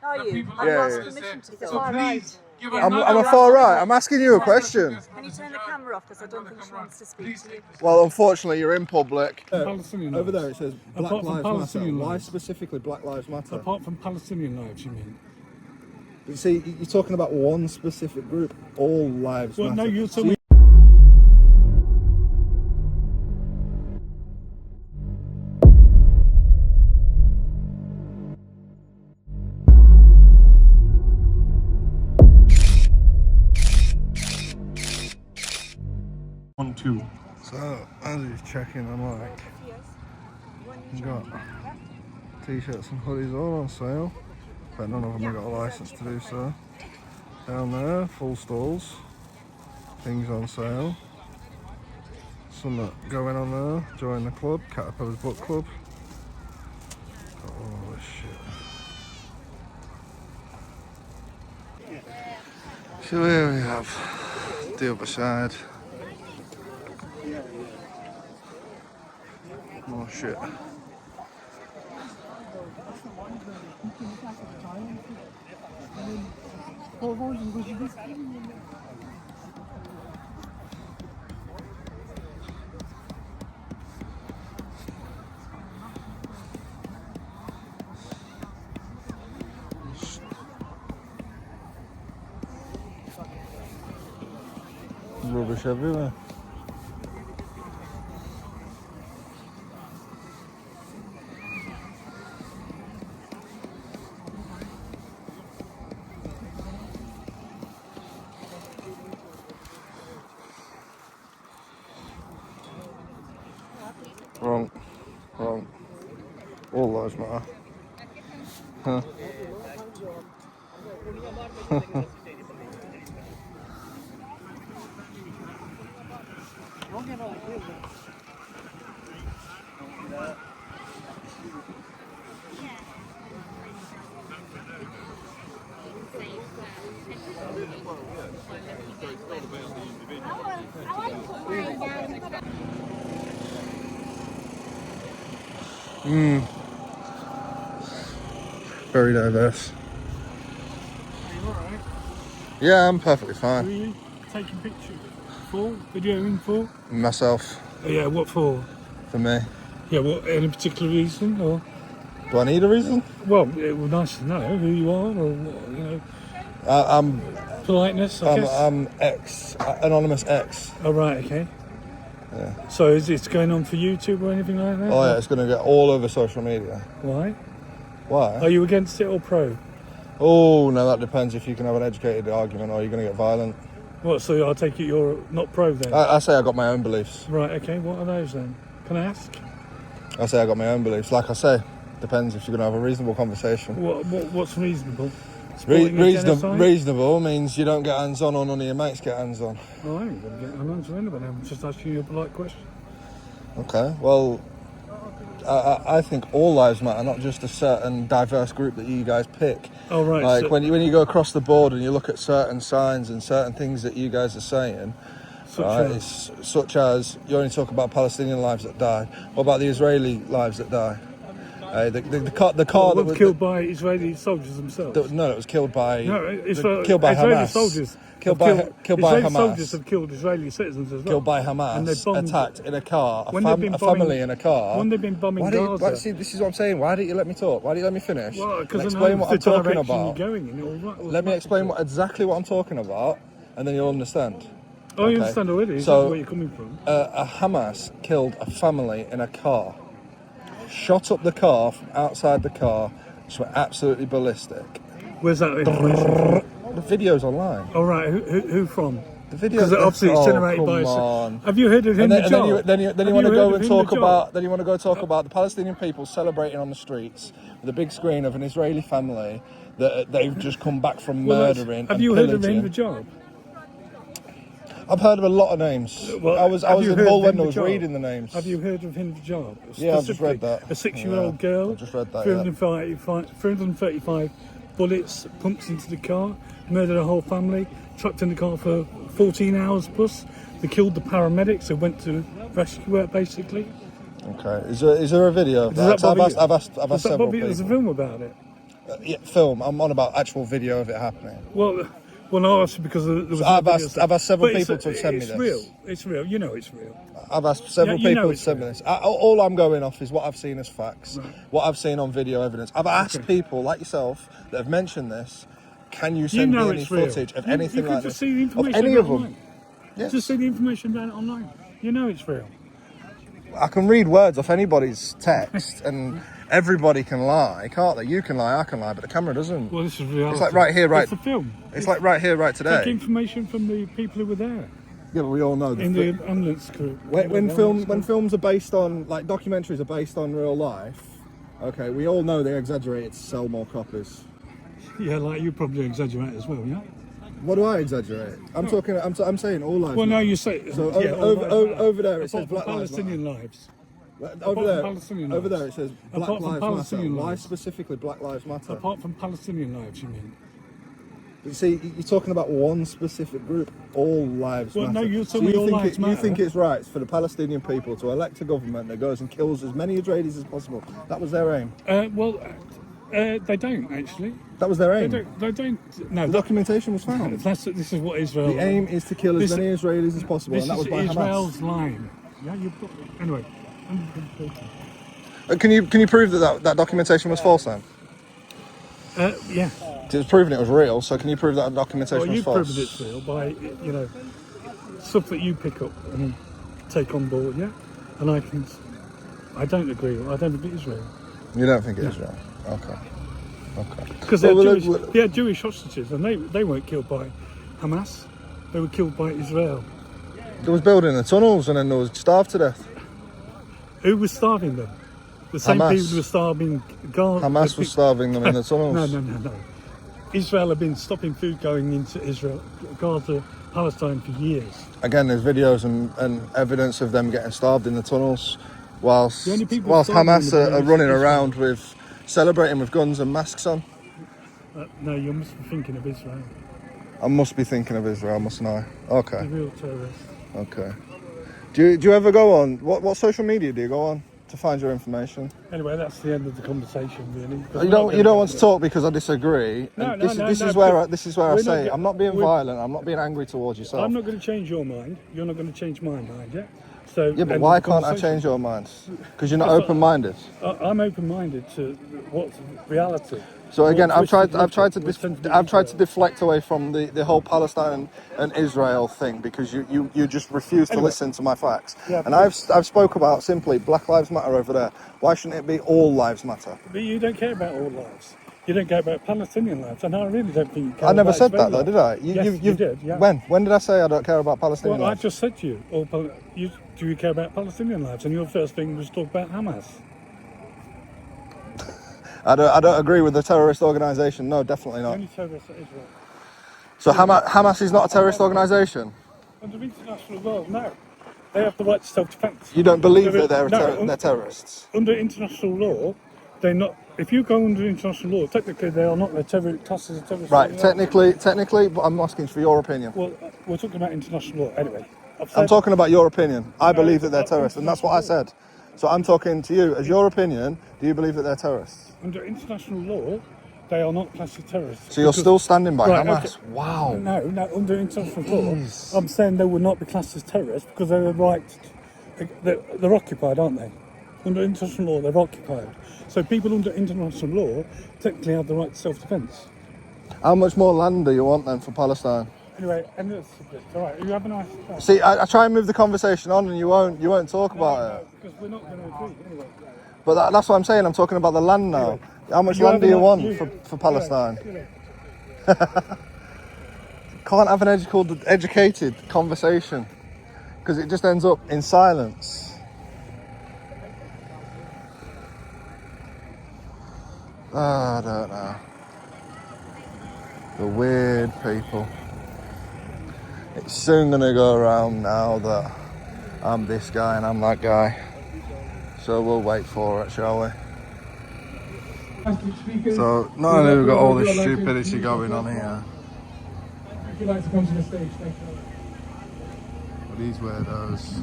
Are you? People I've like asked this permission to so film. please give I'm another a far right. I'm asking you a question. Can you turn the camera off because I don't think she wants to speak to you. Well, unfortunately, you're in public. Palestinian Over lives. there it says Black Apart from Lives Matter. Palestinian Why lives. specifically Black Lives Matter? Apart from Palestinian lives, you mean? You see, you're talking about one specific group. All lives Well, matter. no, you're telling me. So, as he's checking, I'm like, we've got t-shirts and hoodies all on sale, but none of them have got a license to do so. Down there, full stalls, things on sale. Some are going on there, join the club, Caterpillar's Book Club. Got all this shit. So here we have the other side. More shit. Rubbish everywhere. Wrong. Wrong. All lives matter. Huh. Very diverse. Are you alright? Yeah, I'm perfectly Who are fine. you taking pictures for? Videoing for? Myself, Oh, yeah, what for? for me. Yeah, what, any particular reason? Or, Do I need a reason? well, it would be nice to know who you are, or what, you know, I'm politeness, I guess. I'm X, anonymous X. Oh, right, okay. Yeah. So is it going on for YouTube or anything like that? Oh yeah, it's going to get all over social media. Why? Why? Are you against it or pro? Oh, no, that depends if you can have an educated argument or you're going to get violent. What, so I'll take it you're not pro then? I say I got my own beliefs. Right, okay, what are those then? Can I ask? I say I got my own beliefs. Like I say, depends if you're going to have a reasonable conversation. What's reasonable? Supporting a genocide? Reasonable means you don't get hands-on or none of your mates get hands-on. Oh, I ain't going to get hands on anybody. I'm just asking you a polite question. Okay, well, I think all lives matter, not just a certain diverse group that you guys pick. Oh, right. Like so, when you go across the board and you look at certain signs and certain things that you guys are saying, such as you only talk about Palestinian lives that died. What about the Israeli lives that die? The car that was killed by Israeli soldiers themselves. No, it was killed by killed by Israeli Hamas. Soldiers. Killed by Israeli Hamas. Soldiers have killed Israeli citizens as well. Killed by Hamas. And they bombed, attacked in a car. A when they've been bombing, family in a car. When they've been bombing Gaza. See, this is what I'm saying. Why don't you let me talk? Why don't you let me finish? Well, because explain what I'm talking about. Going in, Let me explain exactly what I'm talking about, and then you'll understand. Oh, okay. You understand already. So, where you're coming from. A Hamas killed a family in a car. Shot up the car from outside the car, which were absolutely ballistic. Where's that information from? The video's online. Oh, right. Who from? The video. Because obviously it's generated by. Have you heard of him? Then you want to go and talk about. Then you want to go talk about the Palestinian people celebrating on the streets with a big screen of an Israeli family that they've just come back from murdering. Have you heard of him? The job. I've heard of a lot of names. Well, I was in Hull when I was reading the names. Have you heard of him? The job. Yeah, I've just read that. A 6-year-old girl. I just read that. 335 bullets pumped into the car, murdered a whole family, trapped in the car for 14 hours plus. They killed the paramedics who went to rescue her, basically. Okay. Is there a video of that? I've asked several people. There's a film about it. Yeah, film. I'm on about actual video of it happening. Well, no, that's because there was. I've asked several people to send me It's this. real. It's real. You know it's real. I've asked several people to send me this. All I'm going off is what I've seen as facts, what I've seen on video evidence. I've asked people like yourself that have mentioned this, can you send me any footage of anything like this? Of any of them? Yes. Just see the information about it online. You know it's real. I can read words off anybody's text and everybody can lie, can't they? You can lie, I can lie, but the camera doesn't. Well, this is reality. It's like right here, right. It's the film. It's like right here, right today. Take information from the people who were there. Yeah, but we all know that. In the ambulance crew. When films are based on, like documentaries are based on real life, okay, we all know they exaggerate it to sell more copies. Yeah, like you probably exaggerate as well, yeah? What do I exaggerate? I'm saying all lives. Well, no, you say. So yeah, over there it says Black Lives Matter. Palestinian lives. Over there it says Black Lives Matter. Why specifically Black Lives Matter? Apart from Palestinian lives, you mean? You see, you're talking about one specific group. All lives matter. No, you're telling me all lives matter. You think it's right for the Palestinian people to elect a government that goes and kills as many Israelis as possible? That was their aim. They don't actually. That was their aim. They don't. No, the documentation was found. This is what Israel. The aim is to kill as many Israelis as possible, and that was by Israel's Hamas. line. Yeah, anyway. Can you prove that documentation was false then? Yeah. It's proven it was real, so can you prove that documentation was false? Well, you proved it's real by, stuff that you pick up and take on board, yeah? And I don't agree. I don't think it is real. You don't think it is real? Okay. Because they're Jewish hostages, and they weren't killed by Hamas. They were killed by Israel. They was building the tunnels and then they was starved to death. Who was starving them? The same Hamas. people who were starving Gaza. Hamas was starving them in the tunnels. No. Israel have been stopping food going into Israel, Gaza, Palestine for years. Again, there's videos and evidence of them getting starved in the tunnels, whilst Hamas are running around with celebrating with guns and masks on. No, you must be thinking of Israel. I must be thinking of Israel, mustn't I? Okay. The real terrorists. Okay. Do you ever go on? What social media do you go on to find your information? Anyway, that's the end of the conversation, really. You don't want to talk because I disagree. This is where I say I'm not being violent. I'm not being angry towards yourself. I'm not going to change your mind. You're not going to change my mind, yeah? So yeah, but why can't I change your mind? Because you're not open-minded. I'm open-minded to what's reality. So again, I've tried to deflect away from the whole Palestine and Israel thing because you just refuse to listen to my facts. Yeah, and I've spoke about simply Black Lives Matter over there. Why shouldn't it be all lives matter? But you don't care about all lives. You don't care about Palestinian lives, and I really don't think you care. I never about said that, though, lives. did I? You did. Yeah. When did I say I don't care about Palestinian lives? lives? I just said to you, do you care about Palestinian lives? And your first thing was talk about Hamas. I don't agree with the terrorist organisation. No, definitely not. Only terrorists at Israel. So Hamas is not a terrorist organisation? Under international law, no. They have the right to self-defence. You don't believe that they're terrorists? Under international law, they're not. If you go under international law, technically they are not classed as a terrorist. Right, technically, but I'm asking for your opinion. Well, we're talking about international law anyway. I'm talking about your opinion. I believe that they're terrorists, and that's what I said. So I'm talking to you. As your opinion, do you believe that they're terrorists? Under international law, they are not classed as terrorists. So you're still standing by Hamas? Okay. Wow. No, under international law, I'm saying they would not be classed as terrorists because they're they're occupied, aren't they? Under international law, they're occupied. So people under international law technically have the right to self-defence. How much more land do you want then for Palestine? Anyway, end of the subject. All right, you have a nice time. See, I try and move the conversation on, and you won't talk about it. Because we're not going to agree anyway. But that's what I'm saying. I'm talking about the land now. Anyway, how much land do you want for Palestine? Can't have an educated conversation because it just ends up in silence. I don't know. The weird people. It's soon going to go around now that I'm this guy and I'm that guy. So we'll wait for it, shall we? So not only have we got all this stupidity going on here. If you'd like to come to the stage, thank you. These weirdos.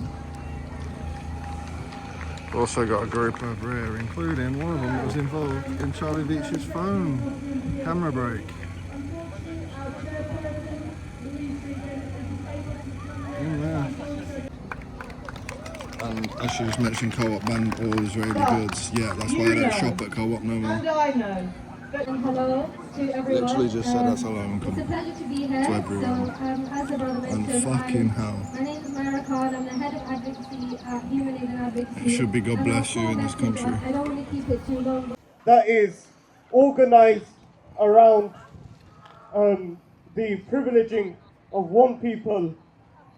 Also got a group over here, including one of them that was involved in Charlie Beach's phone camera break. In there. And as she just mentioned, Co-op banned all Israeli goods. Yeah, that's why I don't shop at Co-op no more. Hello to everyone. Literally just said that's hello and come It's a pleasure to be to here. everyone. As a brother And mentioned, fucking hell. my name is Myra Khan. I'm the head of advocacy at Human Aid and Advocacy. It should be God bless you in this And country. I don't want to keep it too long. That is organised around the privileging of one people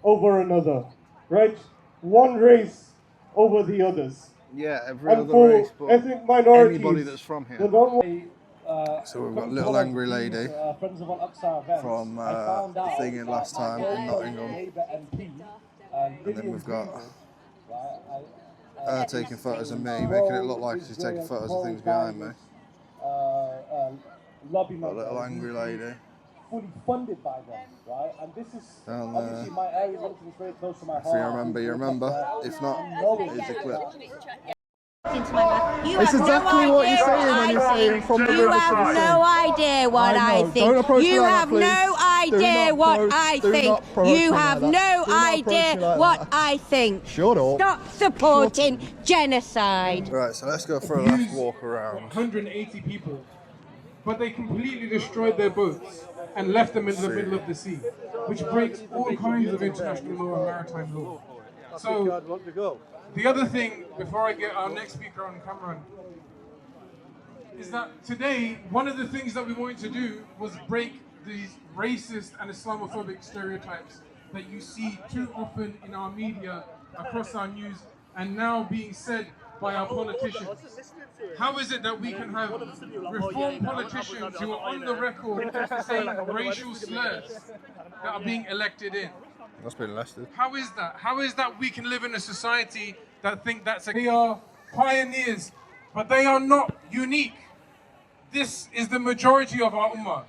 over another, right? One race over the others. Yeah, every And other for race, but ethnic minorities, anybody that's from the here. So we've got Little Angry Lady from thingy last time in Nottingham. And then we've got her taking photos of me, making it look like she's taking photos of things behind me. Got Little Angry Lady. Fully funded by them, right? And this is Down obviously my area is very close to my heart. If you remember, you remember. If not, here's a clip. Into my mouth. You It's have exactly no what idea you're saying when you're I saying think. from the You river to have the sea. no idea what I I know. think. Don't approach me You like that, have please. no Do idea not what approach- I do think. not approach You me have like that. no Do not approach idea me like what that. I think. Shut up. Stop supporting genocide. Right, so let's go for a last walk around. 180 people, but they completely destroyed their boats and left them in the middle of the sea, which breaks all kinds of international law and maritime law. So, the other thing, before I get our next speaker on camera, is that today, one of the things that we wanted to do was break these racist and Islamophobic stereotypes that you see too often in our media, across our news, and now being said by our politicians. How is it that we can have reform politicians who are on the record saying racial slurs that are being elected in? That's been arrested. How is that? How is that we can live in a society that think that's they are pioneers, but they are not unique. This is the majority of our ummah.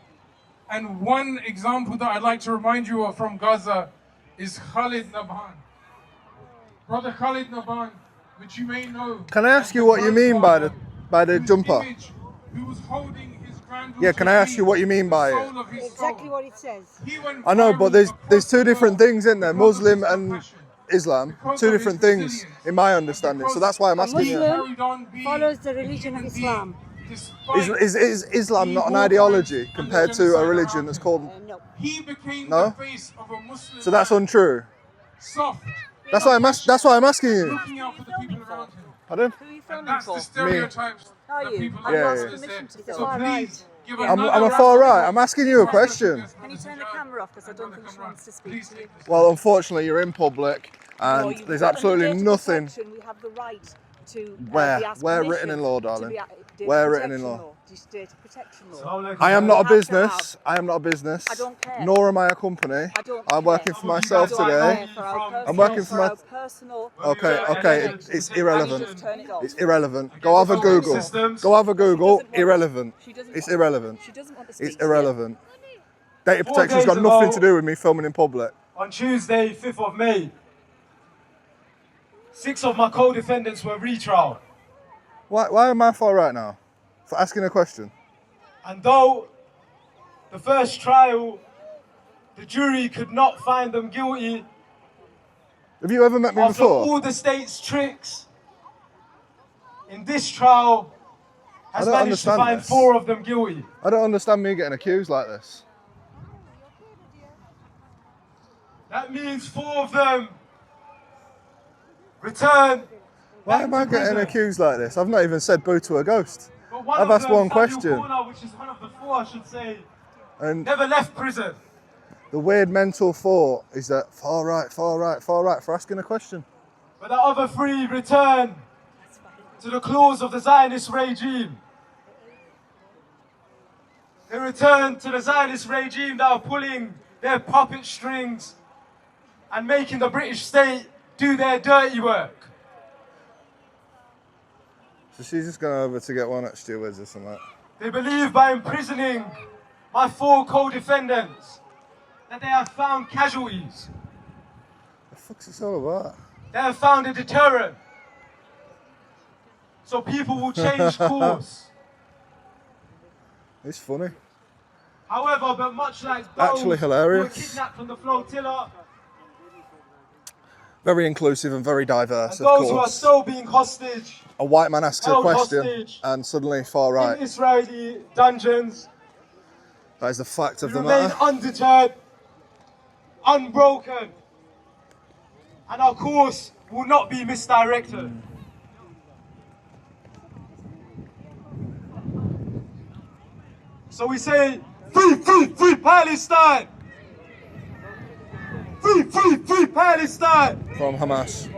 And one example that I'd like to remind you of from Gaza is Khalid Nabhan. Brother Khalid Nabhan, which you may know. Can I ask you what you mean by the jumper? Who was holding his granddaughter. Yeah, can I ask you what you mean by it? Exactly what it says. I know, but there's two different things in there, Muslim and Islam, two different things in my understanding. So that's why I'm asking you. Muslim follows the religion of Islam. Is Islam not an ideology compared to a religion that's called? No. He became No? the face of a Muslim. So that's untrue. Soft. That's why I'm asking you. Looking out for the people around him. Pardon? Who are you And filming that's for? the stereotypes Are that you? people I've Yeah, asked yeah. permission to So film. please give I'm another a far right. I'm asking you a question. Can you turn the camera off because I don't think she wants to speak to you? Well, unfortunately, you're in public, No, and you've there's got absolutely under data nothing. protection, we have the right to Where? be asked Where permission written in law, to darling? be data Where written in protection law? Data protection law. I am not a You have to business. I am not a business. I don't care. Nor am I a company. I don't I'm care. working for myself I don't today. care for our I'm working for my. our personal. Okay, it's Just irrelevant. turn it off. It's irrelevant. Go have a Google. Go have a Google. Irrelevant. She doesn't It's want- irrelevant. She doesn't want to speak It's to you. irrelevant. Data 4 protection's got days nothing ago- to do with me filming in public. On Tuesday, 5th of May, 6 of my co-defendants were retrialed. Why am I far right now? For asking a question. And though the first trial, the jury could not find them guilty Have you ever met me after before? all the state's tricks, in this trial has don't managed to understand find this. 4 of them guilty. I don't understand me getting accused like this. That means 4 of them return. Why am I getting accused like this? I've not even said boo to a ghost. But one I've of asked them, one Samuel question. Corner, which is one of the 4, I should say, And never left prison. the weird mental thought is that far right for asking a question. But the other 3 return to the claws of the Zionist regime. They return to the Zionist regime that are pulling their puppet strings and making the British state do their dirty work. So she's just going over to get one at Stewards or something. They believe by imprisoning my 4 co-defendants that they have found casualties. The fuck's this all about? They have found a deterrent. so people will change course. It's funny. However, but much like those Actually who were hilarious. kidnapped from the flotilla, Very inclusive and very diverse, and of those who are course. still being hostage A white man asks a held question hostage and suddenly far in right. Israeli dungeons, That is the fact of we the remain matter. undeterred, unbroken, and our course will not be misdirected. So we say, free, free, free Palestine! Free, free, free Palestine! From Hamas.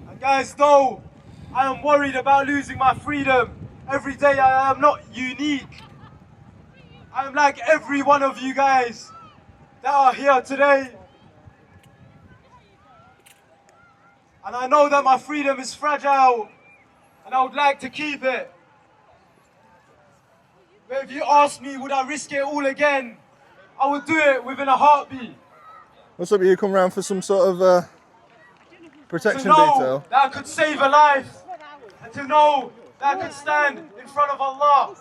And guys, though I am worried about losing my freedom, every day I am not unique. I am like every one of you guys that are here today. And I know that my freedom is fragile, and I would like to keep it. But if you ask me, would I risk it all again? I would do it within a heartbeat. What's up, you come round for some sort of To protection know detail? that I could save a life, and to know that I could stand in front of Allah.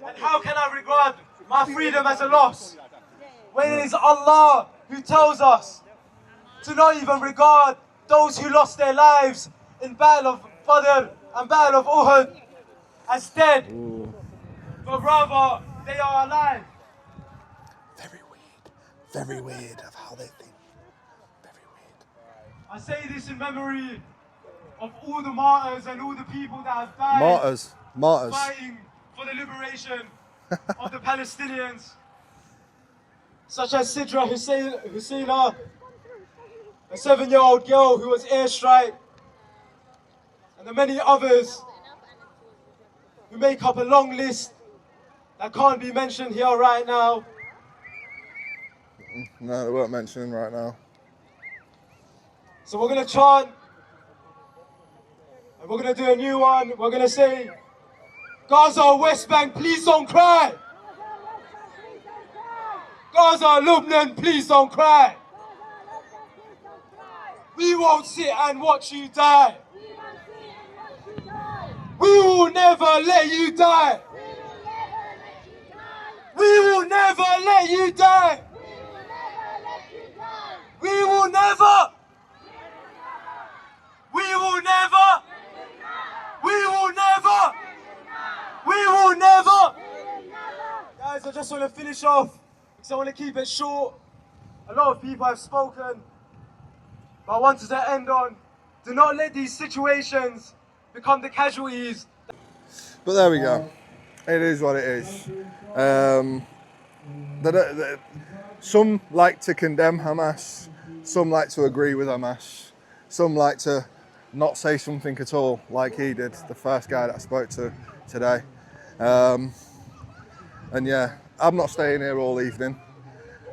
And how can I regard my freedom as a loss when it is Allah who tells us to not even regard those who lost their lives in Battle of Badr and Battle of Uhud as dead, but rather they are alive. Very weird of how they think. Very weird. I say this in memory of all the martyrs and all the people that have died Martyrs. fighting for the liberation of the Palestinians, such as Sidra Husseina, a 7-year-old girl who was airstrike, and the many others who make up a long list that can't be mentioned here right now. No, they weren't mentioning right now. So we're going to chant, and we're going to do a new one. We're going to say, Gaza, West Bank, please don't cry. Gaza, Lebanon, please don't cry. We won't sit and watch you die. We will never let you die. We will never let you die. We will never. We will never. We will never. We will never. Guys, I just want to finish off because I want to keep it short. A lot of people have spoken, but I wanted to end on, do not let these situations become the casualties. But there we go. It is what it is. Some like to condemn Hamas. Some like to agree with Hamas. Some like to not say something at all, like he did, the first guy that I spoke to today. And yeah, I'm not staying here all evening.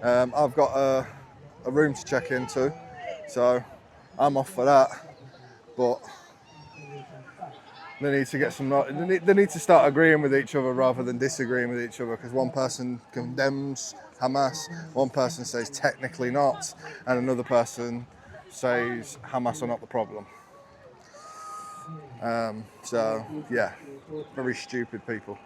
I've got a room to check into, so I'm off for that. But they need to get some. They need to start agreeing with each other rather than disagreeing with each other. Because one person condemns Hamas, one person says technically not, and another person says Hamas are not the problem. So yeah, very stupid people.